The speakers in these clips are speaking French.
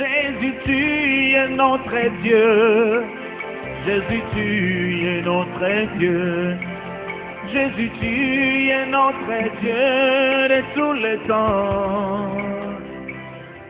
Jésus, tu es notre Dieu. Jésus, tu es notre Dieu. Jésus, tu es notre Dieu de tous les temps.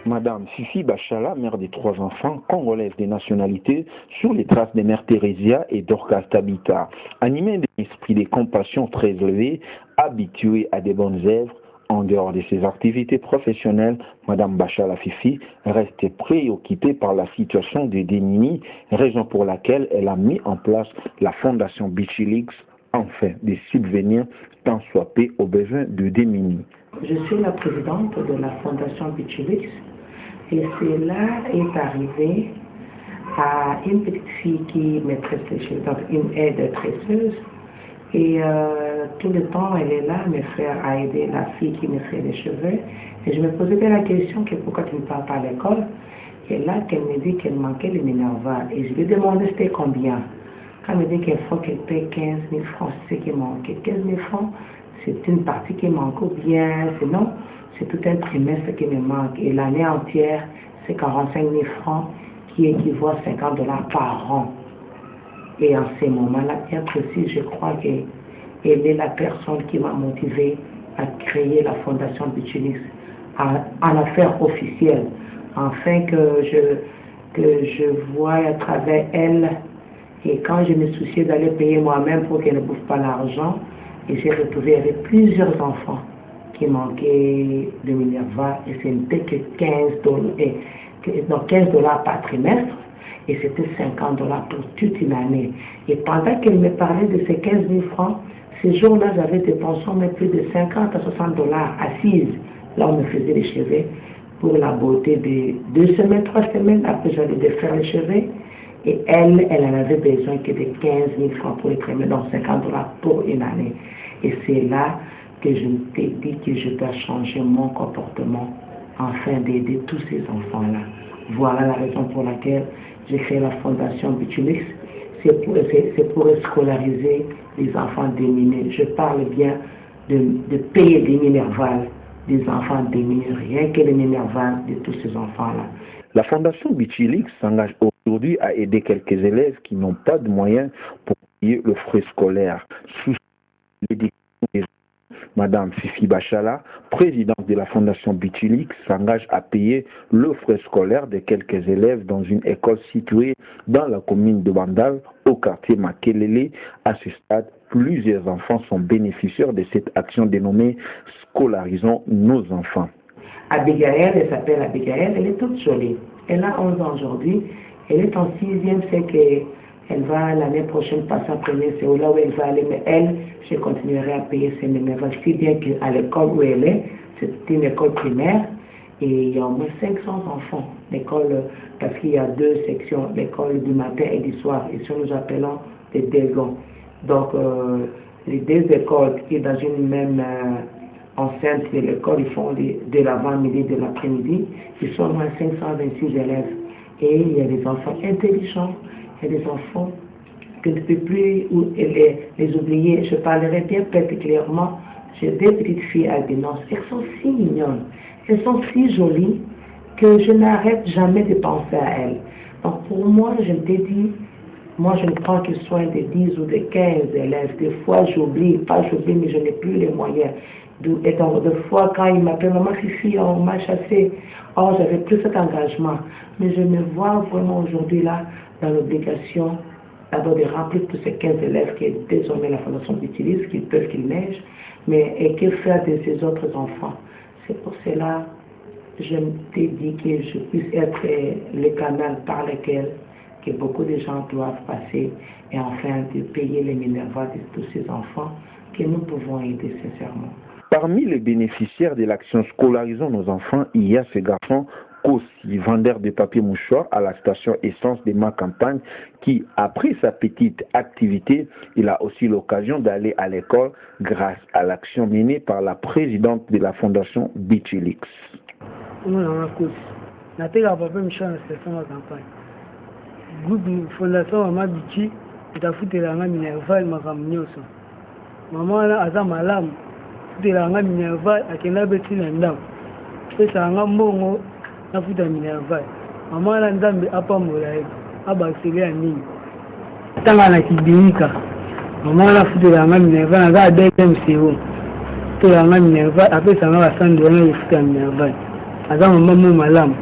Madame Fifi Bachala, mère de 3 enfants, congolaise de nationalité, sur les traces de Mère Thérésia et Dorcas Tabitha. Animée d'un esprit de compassion très élevé, habituée à des bonnes œuvres, en dehors de ses activités professionnelles, Madame Bachala Fifi reste préoccupée par la situation des démunis, raison pour laquelle elle a mis en place la fondation Bichilix afin de subvenir tant soit peu aux besoins de démunis. Je suis la présidente de la fondation Bichilix et cela est arrivé à une petite fille qui me tresse les cheveux, donc une aide tresseuse. Et tout le temps, elle est là, me faire à aider la fille qui me fait les cheveux. Et je me posais bien la question que pourquoi tu ne parles pas à l'école. Et là, qu'elle me dit qu'elle manquait le Minerval. Et je lui ai demandé c'était combien. Quand elle me dit qu'il faut qu'elle paye 15 000 francs, c'est ce qui manque. 15 000 francs, c'est une partie qui manque ou bien, sinon, c'est tout un trimestre qui me manque. Et l'année entière, c'est 45 000 francs qui équivaut à $50 par an. Et en ces moments-là, bien précis, je crois qu'elle est la personne qui m'a motivé à créer la fondation Bichilix en affaires officielles, afin que je voie à travers elle. Et quand je me souciais d'aller payer moi-même pour qu'elle ne bouffe pas l'argent, et j'ai retrouvé avec plusieurs enfants qui manquaient de Minerva, et ce n'était que $15 par trimestre. Et c'était $50 pour toute une année. Et pendant qu'elle me parlait de ces 15 000 francs, ces jours-là, j'avais dépensé même plus de $50 à $60 assise. Là, on me faisait les cheveux pour la beauté de 2 semaines, 3 semaines. Après, j'allais défaire les cheveux. Et elle en avait besoin que de 15 000 francs pour les crémer, donc $50 pour une année. Et c'est là que je t'ai dit que je dois changer mon comportement afin d'aider tous ces enfants-là. Voilà la raison pour laquelle j'ai créé la fondation Bichilix. C'est pour scolariser les enfants démunis. Je parle bien de payer des Minerval des enfants démunis, rien que les Minerval de tous ces enfants-là. La fondation Bichilix s'engage aujourd'hui à aider quelques élèves qui n'ont pas de moyens pour payer le frais scolaire. Sous l'éducation des Madame Fifi Bachala, présidente de la fondation Bichilix, s'engage à payer le frais scolaire de quelques élèves dans une école située dans la commune de Bandal, au quartier Makelele. À ce stade, plusieurs enfants sont bénéficiaires de cette action dénommée Scolarisons nos enfants. Abigail, elle s'appelle Abigail, elle est toute jolie. Elle a 11 ans aujourd'hui. Elle est en 6e, c'est qu'elle va l'année prochaine passer en première, c'est là où elle va aller. Mais elle, je continuerai à payer ses Minerval. Si bien qu'à l'école où elle est, c'est une école primaire et il y a au moins 500 enfants. L'école, parce qu'il y a 2 sections, l'école du matin et du soir. Et ça, nous appelons des dégons. Donc, les 2 écoles qui sont dans une même enceinte de l'école, ils font de l'avant-midi, de l'après-midi. Ils sont au moins 526 élèves. Et il y a des enfants intelligents, il y a des enfants que je ne peux plus les oublier. Je parlerai bien particulièrement. J'ai 2 petites filles albinos. Elles sont si mignonnes, elles sont si jolies que je n'arrête jamais de penser à elles. Donc pour moi, je me dis, moi je ne prends que soin de 10 ou de 15 élèves. Des fois j'oublie, mais je n'ai plus les moyens. Et donc, des fois, quand il m'appelle, maman Fifi, on m'a chassé, oh, j'avais plus cet engagement. Mais je me vois vraiment aujourd'hui là, dans l'obligation d'abord de remplir tous ces 15 élèves qui est désormais la fondation utilise, qu'ils peuvent, qu'ils neigent, mais et que faire de ces autres enfants. C'est pour cela que je t'ai dit que je puisse être le canal par lequel que beaucoup de gens doivent passer et enfin de payer les Minerva de tous ces enfants que nous pouvons aider sincèrement. Parmi les bénéficiaires de l'action Scolarisons nos enfants, il y a ce garçon Kossi, vendeur de papier mouchoir à la station essence de ma campagne, qui, après sa petite activité, il a aussi l'occasion d'aller à l'école grâce à l'action menée par la présidente de la fondation Bichilix. de la Minerva akenda beti na ndam pesa nga mbongo nafuta Minerva Maman la nzambe apambola abakiseli ya nini tanga na kibinika maman la futu ya ngami Minerva na za deuxième série to ya ngami Minerva apesa ngaba sando na futu ya Minerva aza maman mo malamu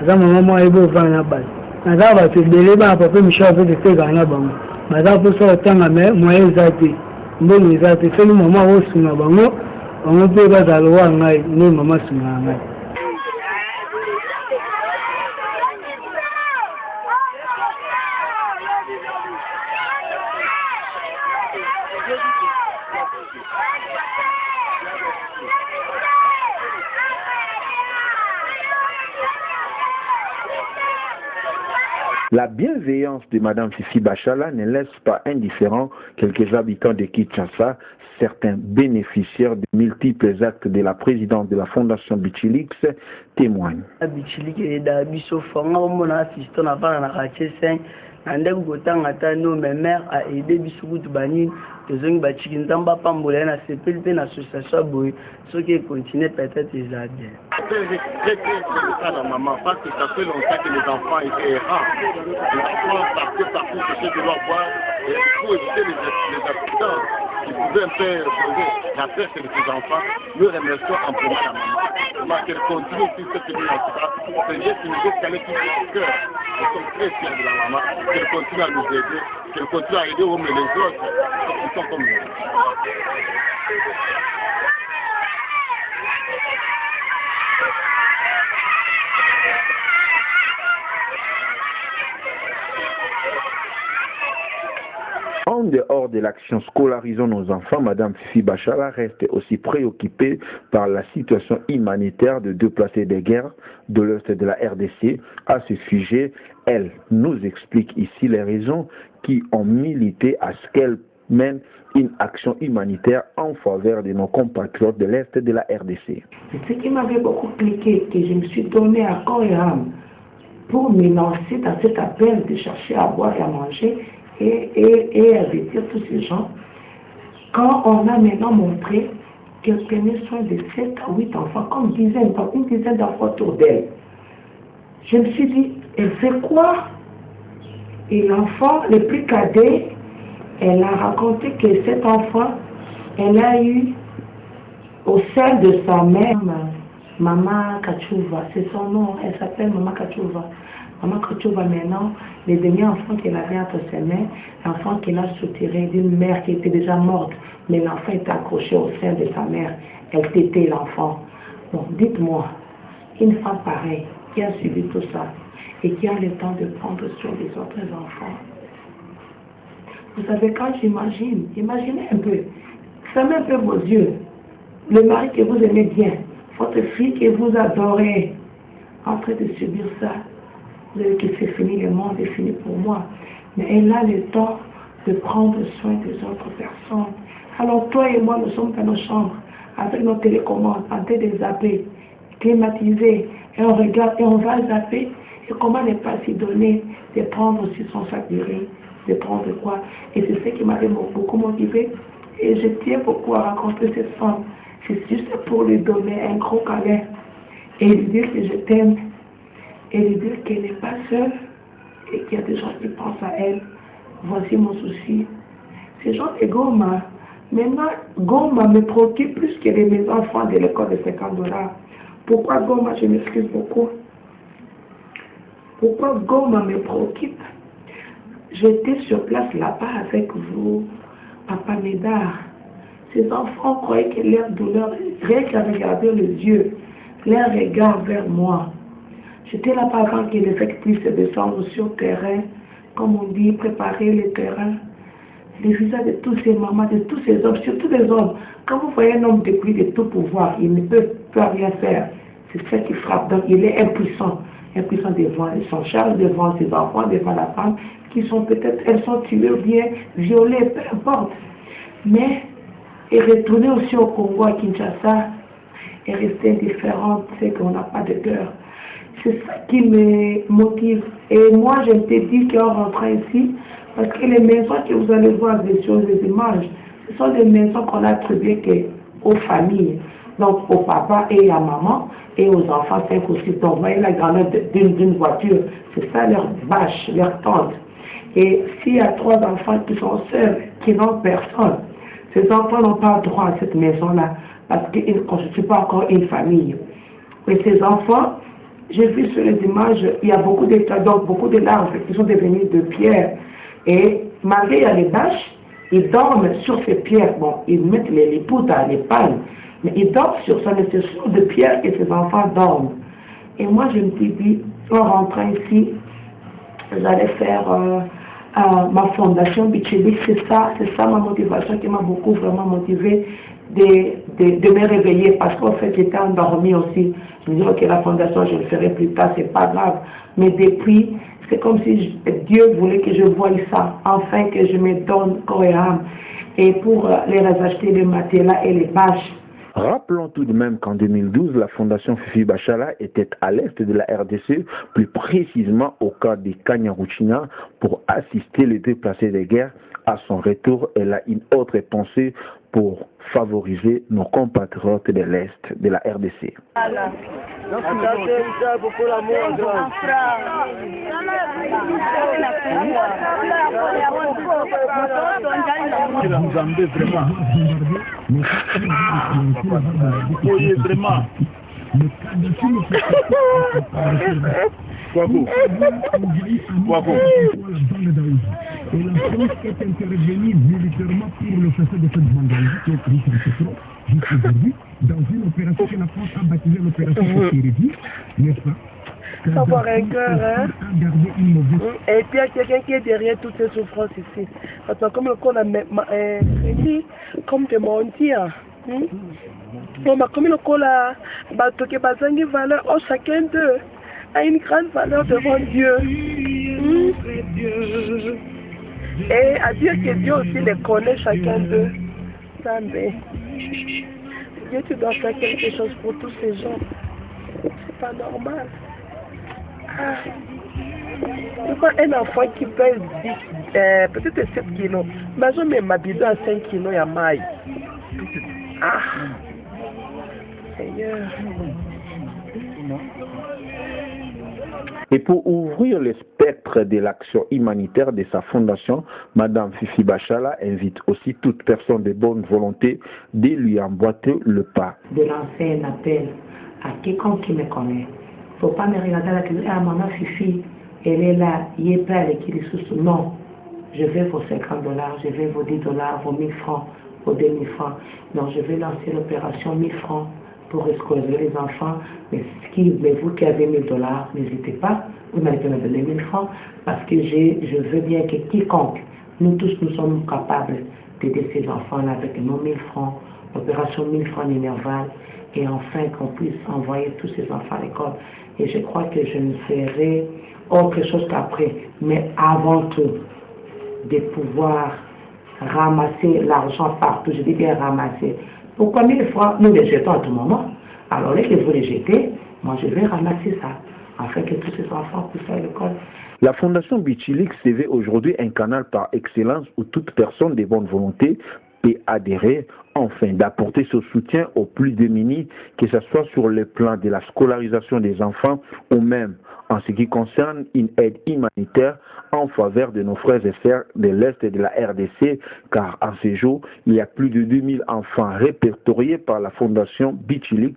aza maman mo ebo vana basi naza ba tebele ba papa Michel pe te gana bango baza po so tanga me moye zate mbonu ezate feli maman wo sunga bango bango pe bazalo wa ngai ni maman sunga ngai. La bienveillance de Madame Fifi Bachala ne laisse pas indifférents quelques habitants de Kinshasa, certains bénéficiaires de multiples actes de la présidente de la Fondation Bichilix témoignent. Bichilix est d'abisso format mon assistant à part en quartier 5. Andeko kotanga tano ma mère a aidé bisukutu banini tozongi bachiki nzamba pambola na sepel pe na association boy ce qui continue peut-être les bien. La maman parce que ça fait longtemps que les enfants étaient errants. Les enfants partout chercher de leur boire et pour éviter les accidents qui pouvaient un peu poser la perte de ces enfants. Nous remercions amplement la maman. Qu'elle continue sur cette ligne en tout cas. C'est juste une chose qu'elle est toujours au cœur. Nous sommes très fiers de la maman. Qu'elle continue à nous aider. Qu'elle continue à aider aux hommes et les autres qui sont comme nous. En dehors de l'action Scolarisons nos enfants, Madame Fifi Bachala reste aussi préoccupée par la situation humanitaire de déplacés de guerre de l'Est de la RDC. À ce sujet, elle nous explique ici les raisons qui ont milité à ce qu'elle mène une action humanitaire en faveur de nos compatriotes de l'Est de la RDC. Ce qui m'avait beaucoup cliqué, que je me suis donné à corps et âme pour me lancer dans cet appel de chercher à boire et à manger, et à vêtir tous ces gens, quand on a maintenant montré qu'elle prenait soin de 7 à 8 enfants, comme une dizaine d'enfants autour d'elle, je me suis dit, elle fait quoi? Et l'enfant, le plus cadet, elle a raconté que cet enfant, elle a eu au sein de sa mère, Maman Kachouva, c'est son nom, elle s'appelle Maman Kachouva. Maman Kachouva maintenant, les derniers enfants qu'elle avait entre ses mains, l'enfant qu'elle a soutiré d'une mère qui était déjà morte, mais l'enfant était accroché au sein de sa mère, elle tétait l'enfant. Bon, dites-moi, une femme pareille, qui a suivi tout ça, et qui a le temps de prendre soin des autres enfants. Vous savez, quand j'imagine, imaginez un peu, fermez un peu vos yeux, le mari que vous aimez bien, votre fille que vous adorez, en train de subir ça, vous avez dit que c'est fini, le monde est fini pour moi. Mais elle a le temps de prendre soin des autres personnes. Alors toi et moi, nous sommes dans nos chambres, avec nos télécommandes, en train de zapper, climatisés, et on regarde, et on va zapper. Et comment ne pas s'y donner de prendre aussi son sac de riz, de prendre quoi. Et c'est ce qui m'avait beaucoup motivé. Et je tiens beaucoup à rencontrer cette femme. C'est juste pour lui donner un gros câlin et lui dire que je t'aime et lui dire qu'elle n'est pas seule et qu'il y a des gens qui pensent à elle. Voici mon souci. Ces gens de Goma, maintenant, Goma me préoccupe plus que mes enfants de l'école de 50 $. Pourquoi Goma? Je m'excuse beaucoup. Pourquoi Goma me préoccupe? J'étais sur place là-bas avec vous, Papa Médard. Ces enfants croyaient que leur douleur, rien qu'à regarder les yeux, leur regard vers moi. J'étais là-bas avant que l'effectif se descende sur le terrain, comme on dit, préparer le terrain. Les visages de tous ces mamans, de tous ces hommes, surtout les hommes. Quand vous voyez un homme dépouillé de tout pouvoir, il ne peut pas rien faire. C'est ça qui frappe. Donc il est impuissant. Impuissant devant son charge, devant ses enfants, devant la femme, qui sont peut-être, elles sont tuées ou bien violées, peu importe. Mais, et retourner aussi au Congo, à Kinshasa, et rester indifférente, c'est qu'on n'a pas de cœur. C'est ça qui me motive. Et moi, je t'ai dit qu'en rentrant ici, parce que les maisons que vous allez voir, des choses, des images, ce sont des maisons qu'on a attribuées aux familles, donc au papa et à maman. et aux enfants 5 ou 6. Donc, vous voyez la grandeur d'une voiture, c'est ça leur bâche, leur tente. Et s'il y a 3 enfants qui sont seuls, qui n'ont personne, ces enfants n'ont pas droit à cette maison-là parce qu'ils ne constituent pas encore une famille. Et ces enfants, j'ai vu sur les images, il y a beaucoup de larves qui sont devenues de pierre. Et malgré il y a les bâches, ils dorment sur ces pierres. Bon, ils mettent les poutres, les palmes, mais ils dorment sur ça, mais c'est sur de pierres que ces enfants dorment. Et moi, je me suis dit, en rentrant ici, j'allais faire ma fondation Bichelik. C'est ça ma motivation qui m'a beaucoup vraiment motivé de me réveiller, parce qu'en fait, j'étais endormie aussi. Je me dis, ok, la fondation, je le ferai plus tard, c'est pas grave. Mais depuis, c'est comme si Dieu voulait que je voie ça, enfin que je me donne corps et âme. Et pour les acheter les matelas et les bâches. Rappelons tout de même qu'en 2012, la Fondation Fifi Bachala était à l'est de la RDC, plus précisément au cas des Kanyaruchina, pour assister les déplacés de guerre à son retour. Elle a une autre pensée pour favoriser nos compatriotes de l'Est de la RDC. Et la France est intervenue militairement pour le cessez de cette bande qui est riche en pétrole jusqu'aujourd'hui, dans une opération que la France a baptisée l'opération Kérévi, n'est-ce pas? Avoir un cœur, hein? Et puis il y a quelqu'un qui est derrière toutes ces souffrances ici. Parce que comme le qu'on a dit, comme de mentir. Comme le qu'on a battu, valeur, chacun d'eux a une grande valeur devant Dieu. Et à dire que Dieu aussi les connaît chacun d'eux. Dieu, tu dois faire quelque chose pour tous ces gens. C'est pas normal. Tu vois, un enfant qui pèse peut-être 7 kilos. Imagine même ma bidon à 5 kilos, il y a maille. Seigneur. Et pour ouvrir le spectre de l'action humanitaire de sa fondation, Madame Fifi Bachala invite aussi toute personne de bonne volonté de lui emboîter le pas. De lancer un appel à quiconque qui me connaît. Il ne faut pas me regarder à la télé, ah maman Fifi, elle est là, il est prêt à l'équipe sous. Non, je veux vos $50, je veux vos $10, vos 1000 francs, vos 2000 francs. Non, je vais lancer l'opération 1000 francs. Pour escroquer les enfants, mais vous qui avez $1000, n'hésitez pas, vous n'allez pas me donner 1000 francs, parce que je veux bien que quiconque, nous tous, nous sommes capables d'aider ces enfants-là avec nos 1000 francs, l'opération 1000 francs Minerval, et enfin qu'on puisse envoyer tous ces enfants à l'école. Et je crois que je ne ferai autre chose qu'après, mais avant tout, de pouvoir ramasser l'argent partout, je dis bien ramasser. Pourquoi 1000 francs, nous les jetons à tout moment? Alors, dès que vous les jetez, moi je vais ramasser ça, afin que tous ces enfants puissent aller à l'école. La Fondation Bichelik se veut aujourd'hui un canal par excellence où toute personne de bonne volonté peut adhérer, enfin d'apporter ce soutien aux plus démunis, que ce soit sur le plan de la scolarisation des enfants ou même en ce qui concerne une aide humanitaire en faveur de nos frères et sœurs de l'Est et de la RDC, car en ces jours, il y a plus de 2000 enfants répertoriés par la Fondation Bichilix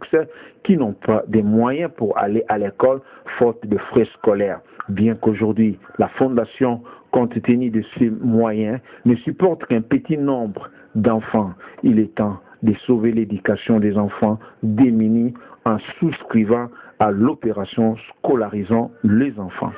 qui n'ont pas de moyens pour aller à l'école faute de frais scolaires. Bien qu'aujourd'hui, la Fondation, compte tenu de ses moyens, ne supporte qu'un petit nombre d'enfants, il est temps de sauver l'éducation des enfants démunis en souscrivant à l'opération Scolarisons les enfants.